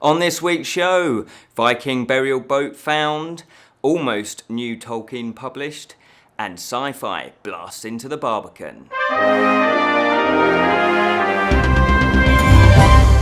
On this week's show, Viking burial boat found, almost new Tolkien published, and sci-fi blasts into the Barbican.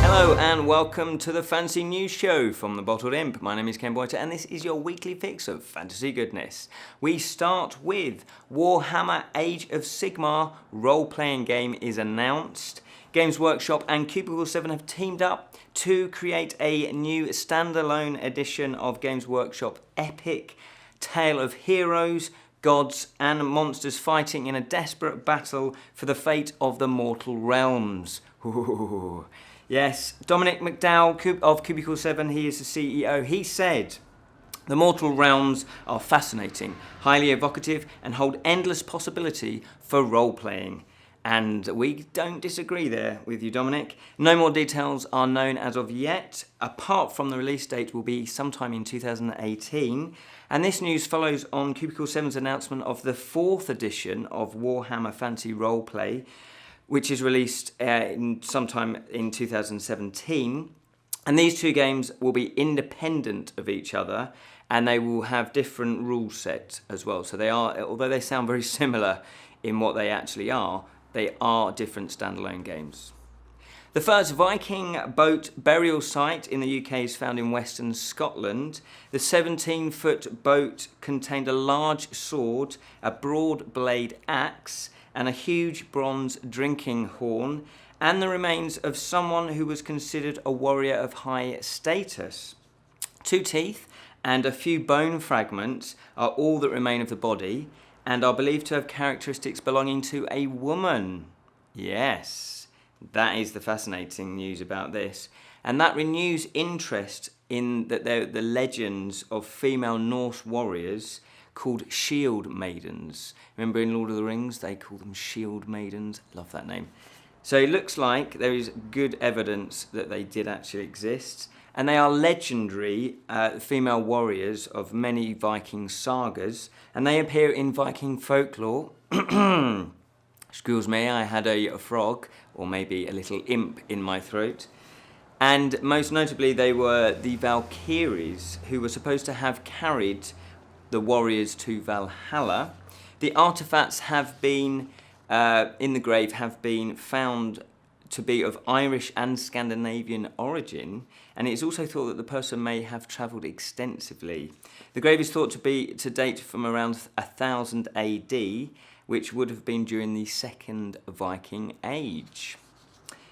Hello and welcome to the Fantasy News Show from the Bottled Imp. My name is Ken Boyter and this is your weekly fix of fantasy goodness. We start with Warhammer Age of Sigma role-playing game is announced. Games Workshop and Cubicle 7 have teamed up to create a new standalone edition of Games Workshop epic tale of heroes, gods and monsters fighting in a desperate battle for the fate of the mortal realms. Ooh. Yes, Dominic McDowell of Cubicle 7, he is the CEO. He said, "The mortal realms are fascinating, highly evocative, and hold endless possibility for role-playing." And we don't disagree there with you, Dominic. No more details are known as of yet, apart from the release date will be sometime in 2018. And this news follows on Cubicle 7's announcement of the 4th edition of Warhammer Fantasy Roleplay, which is released sometime in 2017. And these two games will be independent of each other, and they will have different rule sets as well. So they are, although they sound very similar in what they actually are, they are different standalone games. The first Viking boat burial site in the UK is found in Western Scotland. The 17-foot boat contained a large sword, a broad blade axe, and a huge bronze drinking horn, and the remains of someone who was considered a warrior of high status. 2 teeth and a few bone fragments are all that remain of the body, and are believed to have characteristics belonging to a woman. Yes, that is the fascinating news about this. And that renews interest in the legends of female Norse warriors called Shieldmaidens. Remember in Lord of the Rings, they call them Shieldmaidens. Love that name. So it looks like there is good evidence that they did actually exist. And they are legendary female warriors of many Viking sagas. And they appear in Viking folklore. Excuse me, I had a frog, or maybe a little imp in my throat. And most notably, they were the Valkyries, who were supposed to have carried the warriors to Valhalla. The artifacts have been, in the grave, have been found to be of Irish and Scandinavian origin, and it's also thought that the person may have travelled extensively. The grave is thought to date from around 1000 AD, which would have been during the Second Viking Age.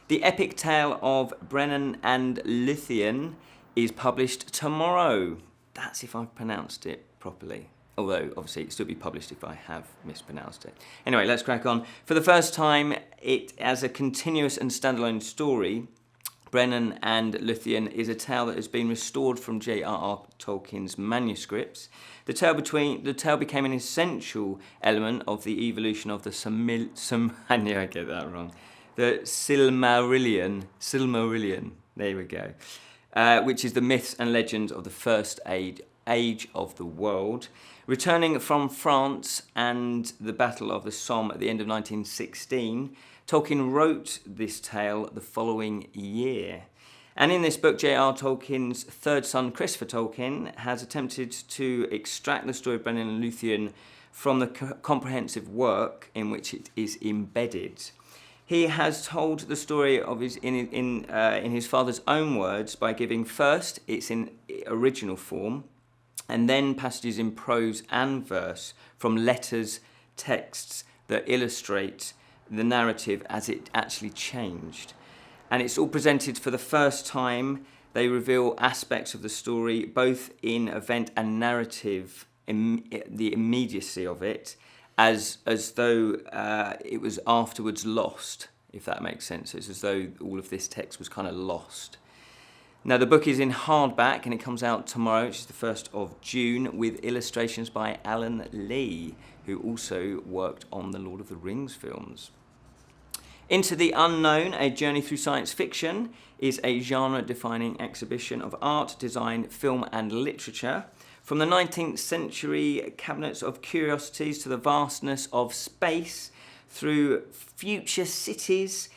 The epic tale of Brennan and Luthien is published tomorrow. That's if I've pronounced it properly. Although, obviously, it'll still be published if I have mispronounced it. Anyway, let's crack on. For the first time, it as a continuous and standalone story, Brennan and Luthien is a tale that has been restored from J.R.R. Tolkien's manuscripts. The tale became an essential element of the evolution of the I knew I'd get that wrong. The Silmarillion. There we go. Which is the myths and legends of the first age of the world. Returning from France and the Battle of the Somme at the end of 1916, Tolkien wrote this tale the following year. And in this book, J.R. Tolkien's third son, Christopher Tolkien, has attempted to extract the story of Brennan and Luthien from the comprehensive work in which it is embedded. He has told the story of in his father's own words by giving first its in original form, and then passages in prose and verse from letters, texts that illustrate the narrative as it actually changed. And it's all presented for the first time. They reveal aspects of the story, both in event and narrative, the immediacy of it, as though it was afterwards lost, if that makes sense. It's as though all of this text was kind of lost. Now, the book is in hardback and it comes out tomorrow, which is the 1st of June, with illustrations by Alan Lee, who also worked on the Lord of the Rings films. Into the Unknown, a journey through science fiction, is a genre-defining exhibition of art, design, film and literature. From the 19th century cabinets of curiosities to the vastness of space, through future cities,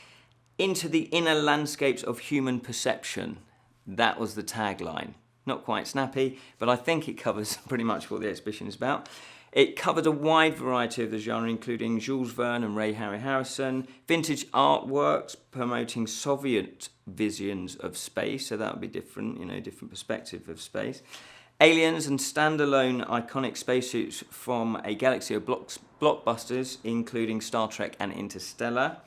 into the inner landscapes of human perception. That was the tagline. Not quite snappy, but I think it covers pretty much what the exhibition is about. It covered a wide variety of the genre, including Jules Verne and Ray Harryhausen, vintage artworks promoting Soviet visions of space, so that would be different, different perspective of space. Aliens and standalone iconic spacesuits from a galaxy of blockbusters, including Star Trek and Interstellar.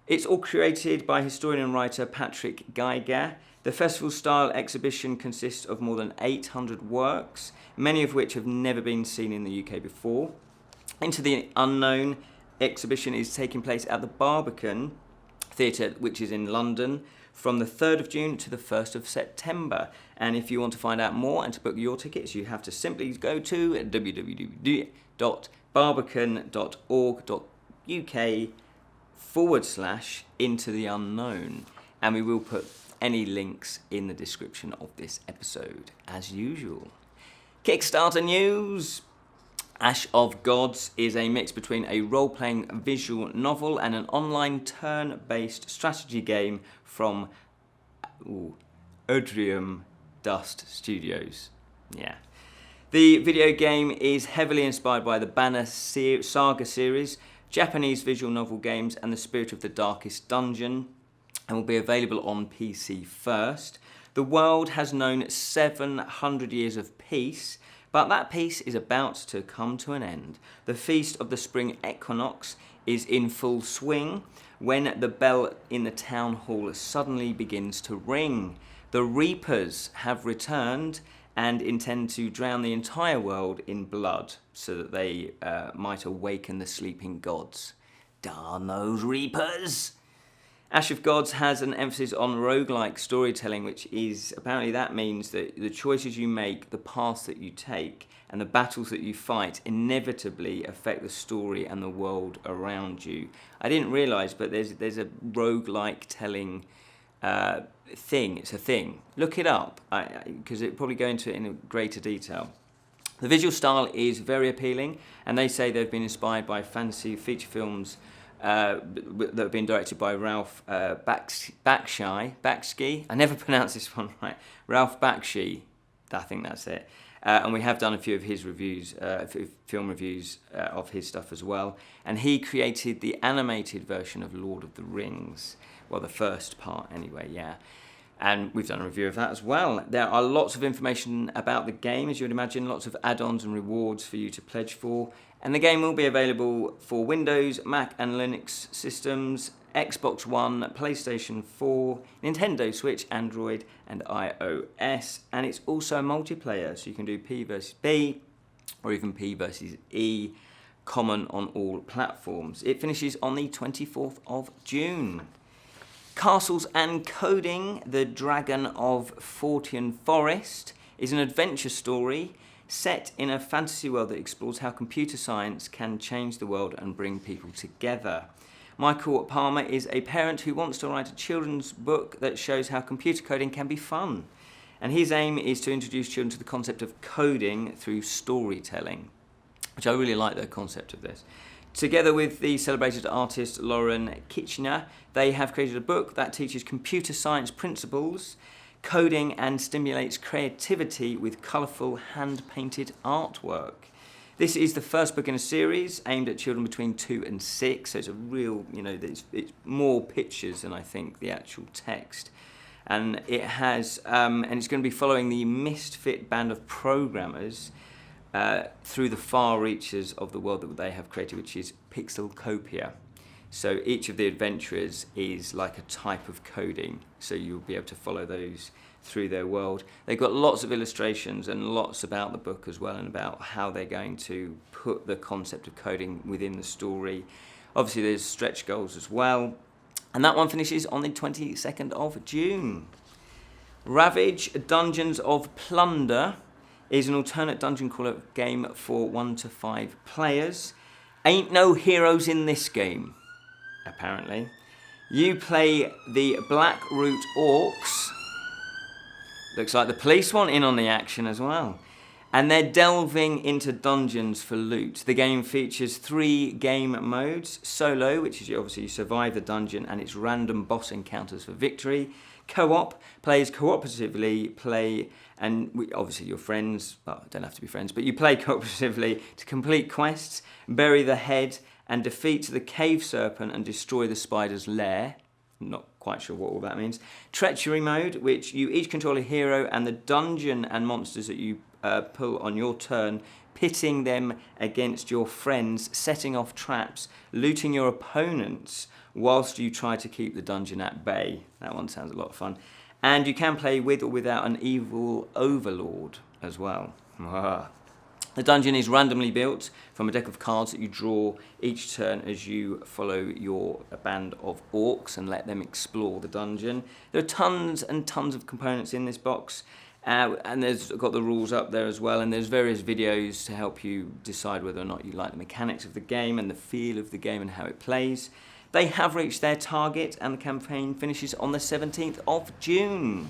It's all curated by historian and writer Patrick Geiger. The festival-style exhibition consists of more than 800 works, many of which have never been seen in the UK before. Into the Unknown exhibition is taking place at the Barbican Theatre, which is in London, from the 3rd of June to the 1st of September. And if you want to find out more and to book your tickets, you have to simply go to www.barbican.org.uk/Into the Unknown. And we will put any links in the description of this episode, as usual. Kickstarter news. Ash of Gods is a mix between a role-playing visual novel and an online turn-based strategy game from Odrium Dust Studios. Yeah. The video game is heavily inspired by the Banner Saga series, Japanese visual novel games, and the Spirit of the Darkest Dungeon, and will be available on PC first. The world has known 700 years of peace, but that peace is about to come to an end. The feast of the spring equinox is in full swing when the bell in the town hall suddenly begins to ring. The Reapers have returned and intend to drown the entire world in blood so that they might awaken the sleeping gods. Darn those Reapers! Ash of Gods has an emphasis on roguelike storytelling, which is, apparently that means that the choices you make, the paths that you take, and the battles that you fight inevitably affect the story and the world around you. I didn't realise, but there's a roguelike telling thing. It's a thing. Look it up, because it'll probably go into it in greater detail. The visual style is very appealing, and they say they've been inspired by fantasy feature films that have been directed by Ralph Bakshi. I never pronounce this one right. Ralph Bakshi, I think that's it. And we have done a few of his reviews, film reviews of his stuff as well. And he created the animated version of Lord of the Rings. Well, the first part anyway, yeah. And we've done a review of that as well. There are lots of information about the game, as you would imagine, lots of add-ons and rewards for you to pledge for. And the game will be available for Windows, Mac and Linux systems, Xbox One, PlayStation 4, Nintendo Switch, Android and iOS. And it's also multiplayer, so you can do P versus B or even P versus E, common on all platforms. It finishes on the 24th of June. Castles and Coding, The Dragon of Fortean Forest, is an adventure story set in a fantasy world that explores how computer science can change the world and bring people together. Michael Palmer is a parent who wants to write a children's book that shows how computer coding can be fun. And his aim is to introduce children to the concept of coding through storytelling, which I really like the concept of this. Together with the celebrated artist Lauren Kitchener, they have created a book that teaches computer science principles, coding, and stimulates creativity with colourful hand-painted artwork. This is the first book in a series aimed at children between 2 and 6, so it's a real, it's more pictures than I think the actual text. And it has, and it's going to be following the misfit band of programmers through the far reaches of the world that they have created, which is Pixelcopia. So each of the adventurers is like a type of coding, so you'll be able to follow those through their world. They've got lots of illustrations and lots about the book as well, and about how they're going to put the concept of coding within the story. Obviously there's stretch goals as well, and that one finishes on the 22nd of June. Ravage Dungeons of Plunder is an alternate dungeon crawler game for 1 to 5 players. Ain't no heroes in this game, apparently. You play the Blackroot Orcs. Looks like the police want in on the action as well. And they're delving into dungeons for loot. The game features 3 game modes. Solo, which is obviously you survive the dungeon, and it's random boss encounters for victory. Co-op, players cooperatively play, and obviously your friends, well, don't have to be friends, but you play cooperatively to complete quests, bury the head, and defeat the cave serpent and destroy the spider's lair. Not quite sure what all that means. Treachery mode, which you each control a hero and the dungeon and monsters that you pull on your turn, pitting them against your friends, setting off traps, looting your opponents whilst you try to keep the dungeon at bay. That one sounds a lot of fun. And you can play with or without an evil overlord as well. The dungeon is randomly built from a deck of cards that you draw each turn as you follow your band of orcs and let them explore the dungeon. There are tons and tons of components in this box, and there's got the rules up there as well, and there's various videos to help you decide whether or not you like the mechanics of the game and the feel of the game and how it plays. They have reached their target, and the campaign finishes on the 17th of June.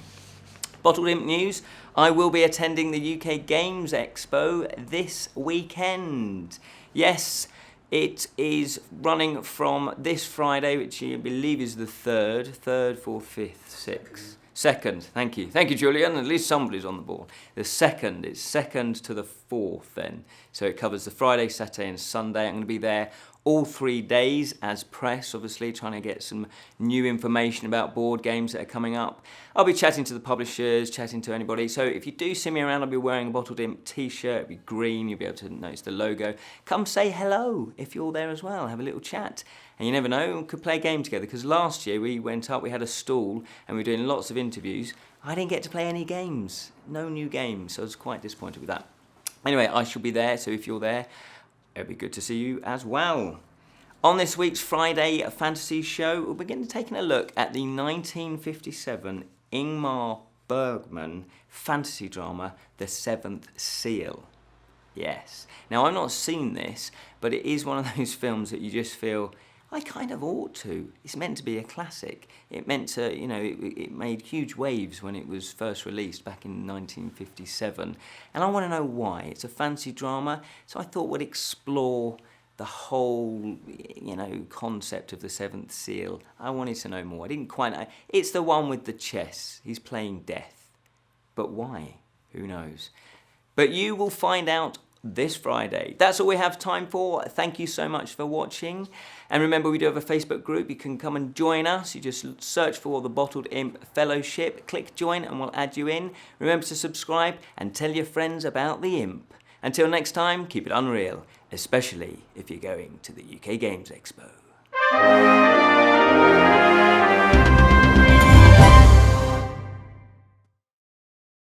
Bottled Imp news, I will be attending the UK Games Expo this weekend. Yes, it is running from this Friday, which I believe is the 3rd, 4th, 5th, 6th. 2nd, thank you. Thank you, Julian. At least somebody's on the board. The 2nd, it's 2nd to the 4th then. So it covers the Friday, Saturday and Sunday. I'm going to be there all 3 days as press, obviously, trying to get some new information about board games that are coming up. I'll be chatting to the publishers, chatting to anybody. So if you do see me around, I'll be wearing a Bottled Imp t-shirt. It'll be green. You'll be able to notice the logo. Come say hello if you're there as well. Have a little chat. And you never know, we could play a game together. Because last year we went up, we had a stall, and we were doing lots of interviews. I didn't get to play any games. No new games. So I was quite disappointed with that. Anyway, I shall be there. So if you're there, it'll be good to see you as well. On this week's Friday Fantasy Show, we'll begin taking a look at the 1957 Ingmar Bergman fantasy drama, The Seventh Seal. Yes. Now, I've not seen this, but it is one of those films that you just feel, I kind of ought to. It's meant to be a classic. It meant to, you know, it made huge waves when it was first released back in 1957. And I want to know why. It's a fantasy drama, so I thought we'd explore the whole, you know, concept of the Seventh Seal. I wanted to know more. I didn't quite know. It's the one with the chess. He's playing death. But why? Who knows? But you will find out this Friday. That's all we have time for. Thank you so much for watching. And remember, we do have a Facebook group. You can come and join us. You just search for the Bottled Imp Fellowship. Click join and we'll add you in. Remember to subscribe and tell your friends about the Imp. Until next time, keep it unreal, especially if you're going to the UK Games Expo.